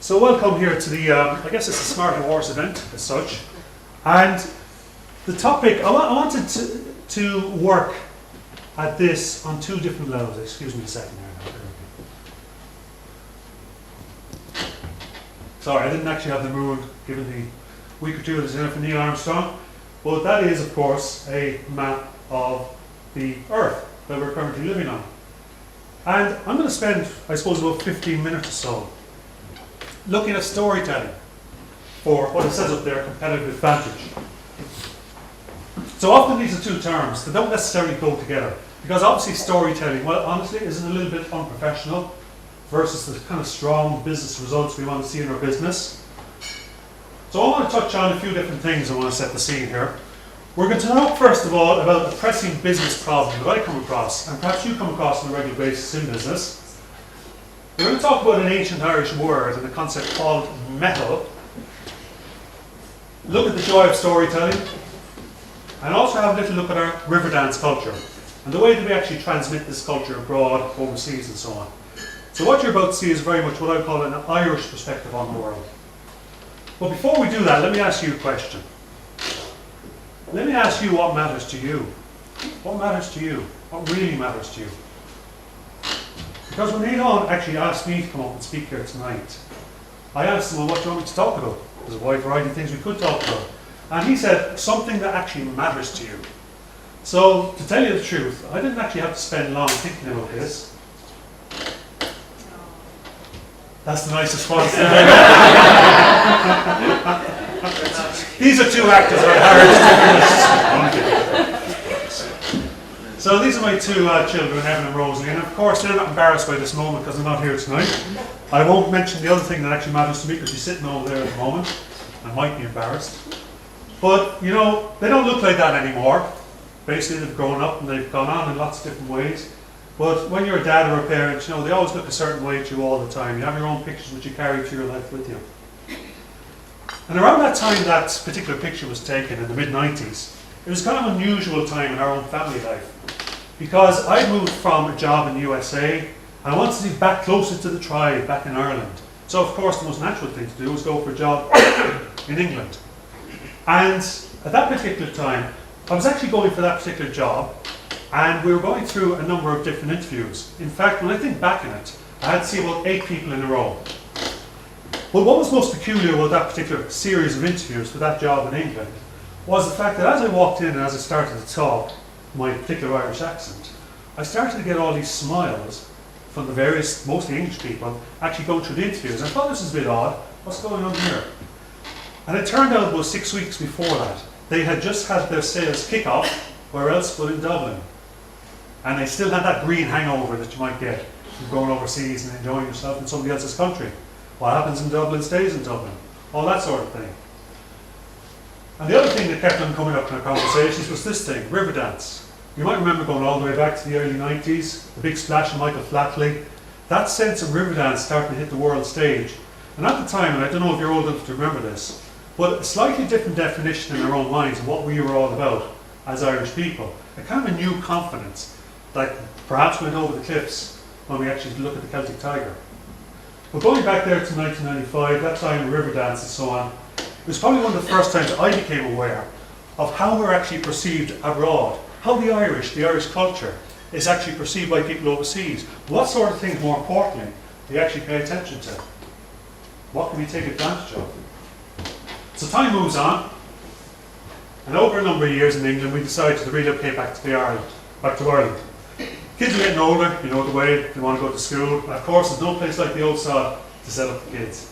So welcome here to the, I guess it's a Smarter Horse event as such. And the topic, I wanted to work at this on two different levels. Excuse me a second here. Sorry, I didn't actually have the moon given the week or two of the dinner for Neil Armstrong. But that is, of course, a map of the Earth that we're currently living on. And I'm going to spend, I suppose, about 15 minutes or so looking at storytelling for what it says up there, competitive advantage. So often these are two terms that don't necessarily go together, because obviously storytelling, well, honestly, is a little bit unprofessional versus the kind of strong business results we want to see in our business. So I want to touch on a few different things. I want to set the scene here. We're going to talk first of all about a pressing business problem that I come across, and perhaps you come across on a regular basis in business. We're going to talk about an ancient Irish word and a concept called metal. Look at the joy of storytelling, and also have a little look at our river dance culture and the way that we actually transmit this culture abroad, overseas and so on. So what you're about to see is very much what I call an Irish perspective on the world. But before we do that, let me ask you a question. Let me ask you what matters to you. What matters to you? What really matters to you? Because when Aidan actually asked me to come up and speak here tonight, I asked him, well, what do you want me to talk about? There's a wide variety of things we could talk about. And he said, something that actually matters to you. So, to tell you the truth, I didn't actually have to spend long thinking about this. That's the nicest one. These are two actors I hired to do this. So these are my two children, Evan and Rosalie, and of course they're not embarrassed by this moment because they're not here tonight. I won't mention the other thing that actually matters to me because she's sitting over there at the moment. I might be embarrassed. But, you know, they don't look like that anymore. Basically they've grown up and they've gone on in lots of different ways. But when you're a dad or a parent, you know, they always look a certain way to you all the time. You have your own pictures which you carry through your life with you. And around that time that particular picture was taken, in the mid-90s, it was kind of an unusual time in our own family life. Because I moved from a job in the USA, and I wanted to be back closer to the tribe, back in Ireland. So of course the most natural thing to do was go for a job in England. And at that particular time, I was actually going for that particular job, and we were going through a number of different interviews. In fact, when I think back on it, I had to see about 8 people in a row. But what was most peculiar about that particular series of interviews for that job in England was the fact that as I walked in and as I started to talk, my particular Irish accent, I started to get all these smiles from the various, mostly English people, actually going through the interviews. I thought this was a bit odd. What's going on here? And it turned out about 6 weeks before that, they had just had their sales kick-off, where else but in Dublin. And they still had that green hangover that you might get from going overseas and enjoying yourself in somebody else's country. What happens in Dublin stays in Dublin. All that sort of thing. And the other thing that kept on coming up in our conversations was this thing, river dance. You might remember going all the way back to the early 90s, the big splash of Michael Flatley. That sense of river dance started to hit the world stage. And at the time, and I don't know if you're old enough to remember this, but a slightly different definition in our own minds of what we were all about as Irish people. A kind of a new confidence that perhaps went over the cliffs when we actually look at the Celtic Tiger. But going back there to 1995, that time of river dance and so on, it was probably one of the first times I became aware of how we're actually perceived abroad, how the Irish culture, is actually perceived by people overseas. What sort of things, more importantly, do you actually pay attention to? What can we take advantage of? So time moves on, and over a number of years in England, we decided to relocate back to Ireland. Kids are getting older, you know the way, they want to go to school. And of course, there's no place like the old sod to set up the kids.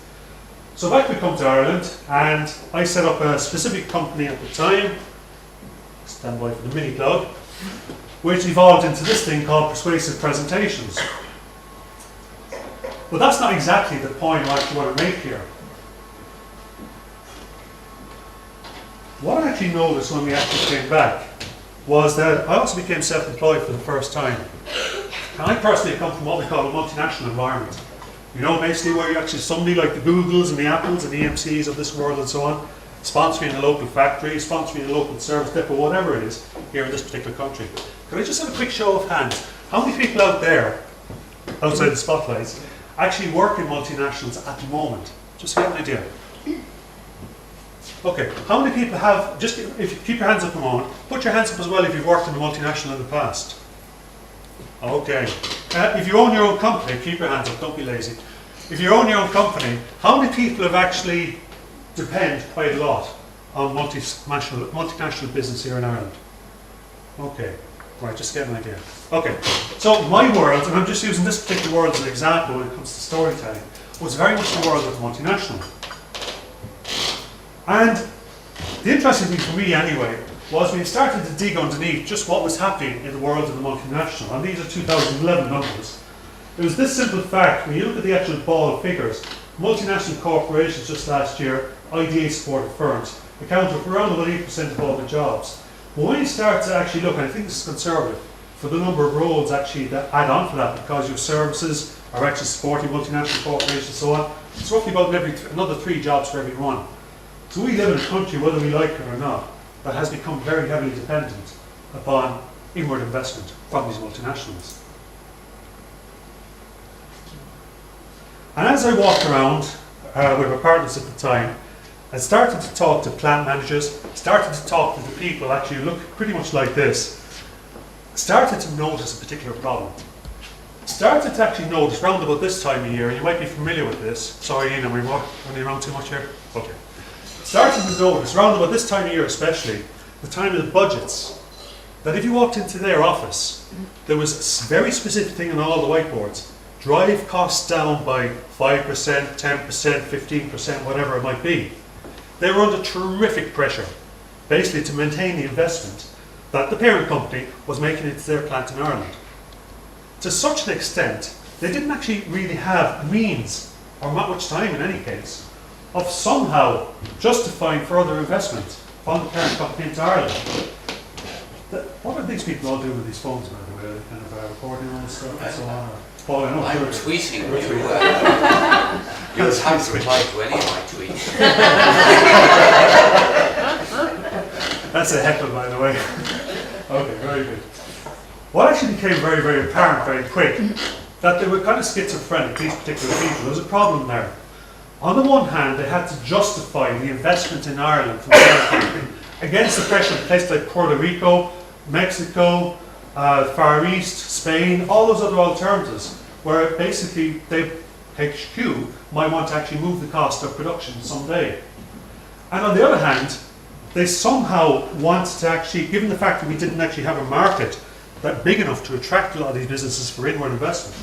So back we come to Ireland, and I set up a specific company at the time, stand by for the mini plug, which evolved into this thing called Persuasive Presentations. But that's not exactly the point I actually want to make here. What I actually noticed when we actually came back was that I also became self-employed for the first time. And I personally come from what we call a multinational environment. You know, basically where you actually somebody like the Googles and the Apples and the EMCs of this world and so on, sponsoring a local factory, sponsoring a local service depot, whatever it is, here in this particular country. Could I just have a quick show of hands? How many people out there, outside the spotlights, actually work in multinationals at the moment? Just to get an idea. Okay, how many people have, just if you keep your hands up a moment, put your hands up as well if you've worked in a multinational in the past. Okay. If you own your own company, keep your hands up, don't be lazy. If you own your own company, how many people have actually depend quite a lot on multinational business here in Ireland? Okay, right, just get an idea. Okay, so my world, and I'm just using this particular world as an example when it comes to storytelling, was very much the world of multinational. And the interesting thing for me anyway was we started to dig underneath just what was happening in the world of the multinational, and these are 2011 numbers. It was this simple fact: when you look at the actual ball of figures, multinational corporations just last year, IDA supported firms, accounted for around about 8% of all the jobs. But when you start to actually look, and I think this is conservative, for the number of roles actually that add on to that, because your services are actually supporting multinational corporations and so on, it's roughly about another 3 jobs for every one. So we live in a country, whether we like it or not, that has become very heavily dependent upon inward investment from these multinationals. And as I walked around with my partners at the time, I started to talk to plant managers, started to talk to the people actually who look pretty much like this, started to notice a particular problem. Started to actually notice round about this time of year, you might be familiar with this. Sorry Ian, am I running around too much here? Okay. Started to notice round about this time of year especially, the time of the budgets, that if you walked into their office, there was a very specific thing on all the whiteboards: drive costs down by 5%, 10%, 15%, whatever it might be. They were under terrific pressure, basically to maintain the investment that the parent company was making into their plant in Ireland. To such an extent, they didn't actually really have means, or not much time in any case, of somehow justifying further investment from the parent company into Ireland. What are these people all doing with these phones, by the way? Are they kind of recording all this stuff and so on? Paul, I know I'm you're tweeting you. tweeting. You haven't replied to any of my tweets. That's a heckle, by the way. Okay, very good. What actually became very, very apparent very quick, that they were kind of schizophrenic, these particular people. There was a problem there. On the one hand, they had to justify the investment in Ireland from their country against the pressure of places like Puerto Rico, Mexico, Far East, Spain, all those other alternatives, where basically the HQ might want to actually move the cost of production someday. And on the other hand, they somehow wanted to actually, given the fact that we didn't actually have a market that big enough to attract a lot of these businesses for inward investment,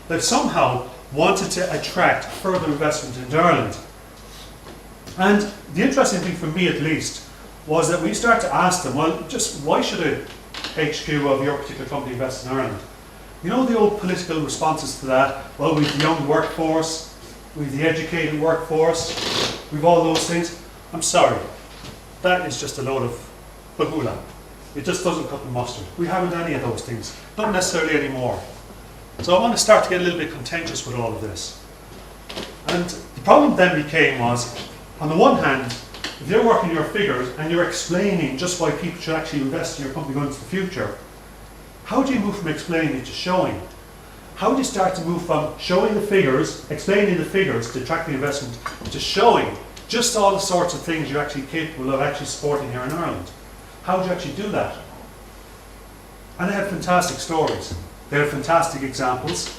they somehow wanted to attract further investment into Ireland. And the interesting thing for me at least was that we started to ask them, well, just why should a HQ of your particular company invest in Ireland? You know the old political responses to that? Well, we've the young workforce, we've the educated workforce, we've all those things. I'm sorry, that is just a load of bahula. It just doesn't cut the mustard. We haven't any of those things, not necessarily anymore. So I want to start to get a little bit contentious with all of this. And the problem then was, on the one hand, if you're working your figures and you're explaining just why people should actually invest in your company going into the future, how do you move from explaining to showing? How do you start to move from showing the figures, explaining the figures to attract the investment, to showing just all the sorts of things you're actually capable of actually supporting here in Ireland? How do you actually do that? And they had fantastic stories. They had fantastic examples.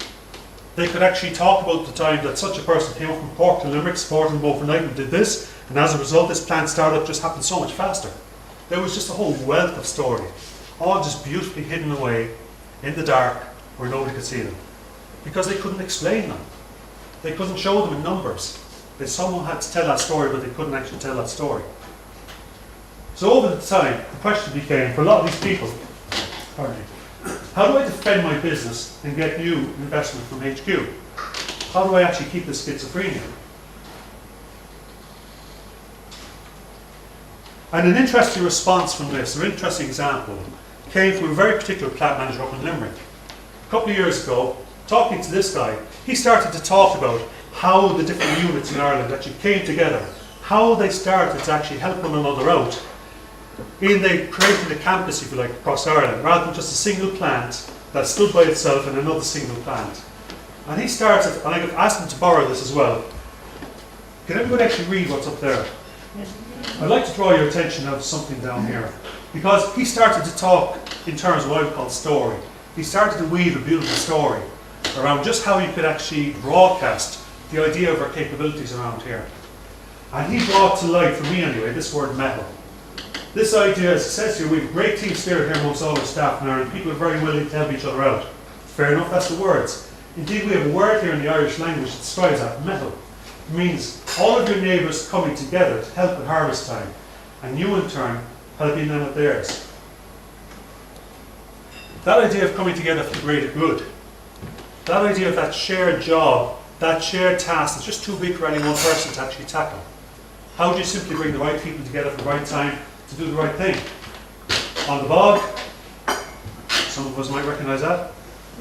They could actually talk about the time that such a person came up from Cork to Limerick, supported them overnight and did this, and as a result this plant startup just happened so much faster. There was just a whole wealth of story, all just beautifully hidden away in the dark where nobody could see them. Because they couldn't explain them. They couldn't show them in numbers. They somehow had to tell that story, but they couldn't actually tell that story. So over the time, the question became, for a lot of these people, pardon me, how do I defend my business and get new investment from HQ? How do I actually keep this schizophrenia? And an interesting response from this, an interesting example, came from a very particular plant manager up in Limerick. A couple of years ago, talking to this guy, he started to talk about how the different units in Ireland actually came together, how they started to actually help one another out. They created a campus, if you like, across Ireland, rather than just a single plant that stood by itself in another single plant. And he started, and I asked him to borrow this as well. Can everybody actually read what's up there? I'd like to draw your attention now to something down here. Because he started to talk in terms of what I would call story. He started to weave a beautiful story around just how you could actually broadcast the idea of our capabilities around here. And he brought to light, for me anyway, this word metal. This idea, as it says here, we have great team spirit here amongst all our staff now, and people are very willing to help each other out. Fair enough, that's the words. Indeed, we have a word here in the Irish language that describes that, metal. It means all of your neighbours coming together to help at harvest time, and you in turn helping them with theirs. That idea of coming together for the greater good, that idea of that shared job, that shared task that's just too big for any one person to actually tackle. How do you simply bring the right people together for the right time to do the right thing? On the bog, some of us might recognise that.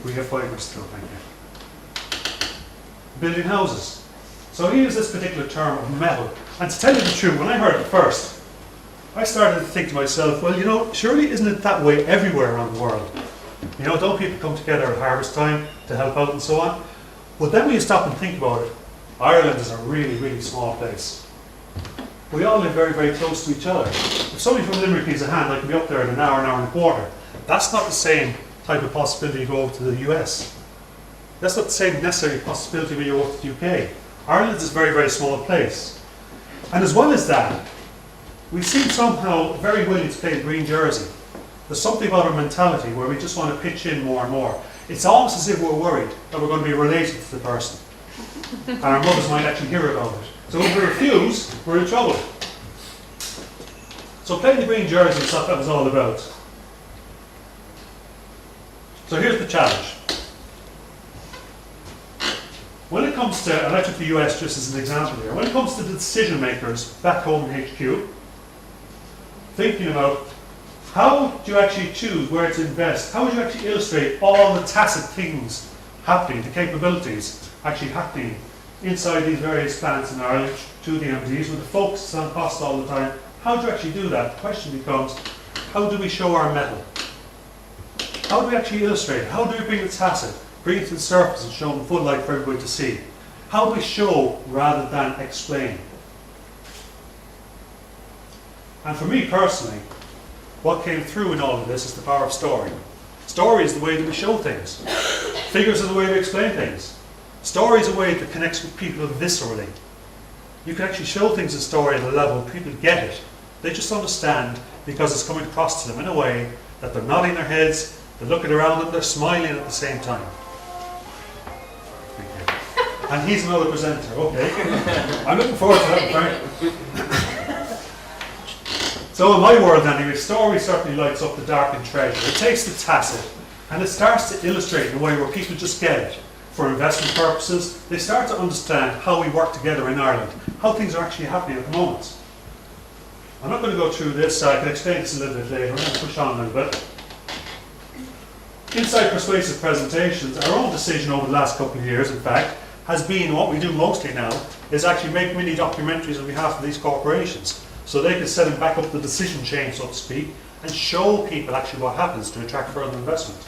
We have fibres still, thank you. Building houses. So he used this particular term of metal. And to tell you the truth, when I heard it first, I started to think to myself, well, you know, surely isn't it that way everywhere around the world? You know, don't people come together at harvest time to help out and so on? But then when you stop and think about it, Ireland is a really, really small place. We all live very, very close to each other. If somebody from Limerick needs a hand, I can be up there in an hour and a quarter. That's not the same type of possibility to go over to the US. That's not the same necessary possibility when you go to the UK. Ireland is a very, very small place. And as well as that, we seem somehow very willing to play the green jersey. There's something about our mentality where we just want to pitch in more and more. It's almost as if we're worried that we're going to be related to the person. And our mothers might actually hear about it. So if we refuse, we're in trouble. So playing the green jersey is what that was all about. So here's the challenge. When it comes to, and I took the US just as an example here, when it comes to the decision makers back home in HQ, thinking about how do you actually choose where to invest, how would you actually illustrate all the tacit things happening, the capabilities actually happening inside these various plants in Ireland to the MDs with the focus on cost all the time. How do you actually do that? The question becomes, how do we show our metal? How do we actually illustrate? How do we bring the tacit, bring it to the surface and show them full light for everybody to see? How do we show rather than explain? And for me personally, what came through in all of this is the power of story. Story is the way that we show things. Figures are the way we explain things. Story is a way that connects with people viscerally. You can actually show things in story at a level people get it. They just understand because it's coming across to them in a way that they're nodding their heads, they're looking around them, they're smiling at the same time. Thank you. And he's another presenter, okay. I'm looking forward to that, Frank. So in my world anyway, story certainly lights up the darkened treasure. It takes the tacit and it starts to illustrate in a way where people just get it. For investment purposes, they start to understand how we work together in Ireland, how things are actually happening at the moment. I'm not going to go through this, I can explain this a little bit later. I'm going to push on a little bit. Inside Persuasive Presentations, our own decision over the last couple of years, in fact, has been, what we do mostly now, is actually make mini documentaries on behalf of these corporations. So they can set them back up the decision chain, so to speak, and show people actually what happens to attract further investment.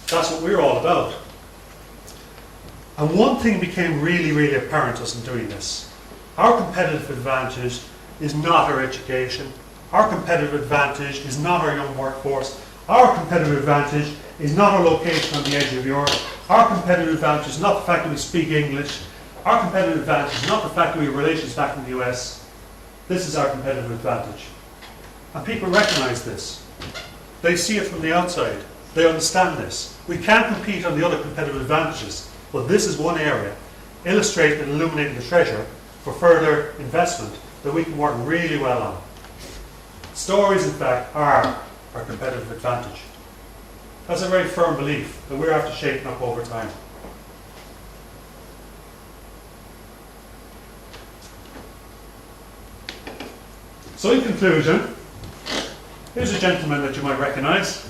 That's what we're all about. And one thing became really, really apparent to us in doing this. Our competitive advantage is not our education. Our competitive advantage is not our young workforce. Our competitive advantage is not our location on the edge of Europe. Our competitive advantage is not the fact that we speak English. Our competitive advantage is not the fact that we have relations back in the US. This is our competitive advantage. And people recognize this. They see it from the outside. They understand this. We can't compete on the other competitive advantages, but this is one area, illustrating and illuminating the treasure for further investment that we can work really well on. Stories, in fact, are our competitive advantage. That's a very firm belief that we're after shaping up over time. So in conclusion, here's a gentleman that you might recognise,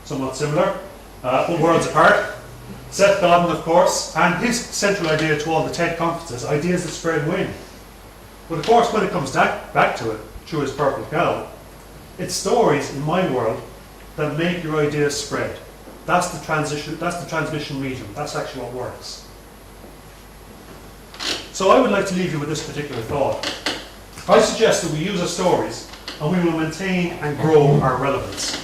somewhat similar, worlds apart. Sept, of course, and his central idea to all the TED conferences, ideas that spread win. But of course, when it comes back to it, through his purple cow, it's stories in my world that make your ideas spread. That's the transmission medium. That's actually what works. So I would like to leave you with this particular thought. I suggest that we use our stories and we will maintain and grow our relevance.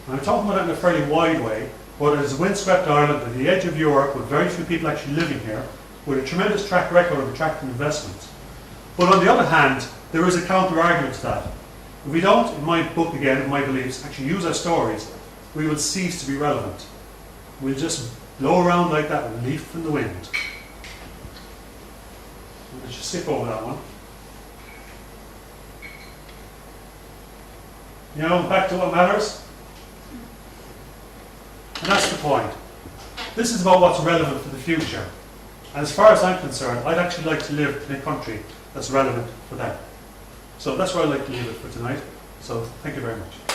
And I'm talking about it in a fairly wide way, but it is a windswept island at the edge of Europe with very few people actually living here, with a tremendous track record of attracting investment. But on the other hand, there is a counter-argument to that. If we don't, in my book again, in my beliefs, actually use our stories, we will cease to be relevant. We'll just blow around like that, a leaf in the wind. Let's just skip over that one. You know, back to what matters. And that's the point. This is about what's relevant for the future. And as far as I'm concerned, I'd actually like to live in a country that's relevant for them. So that's where I'd like to leave it for tonight. So thank you very much.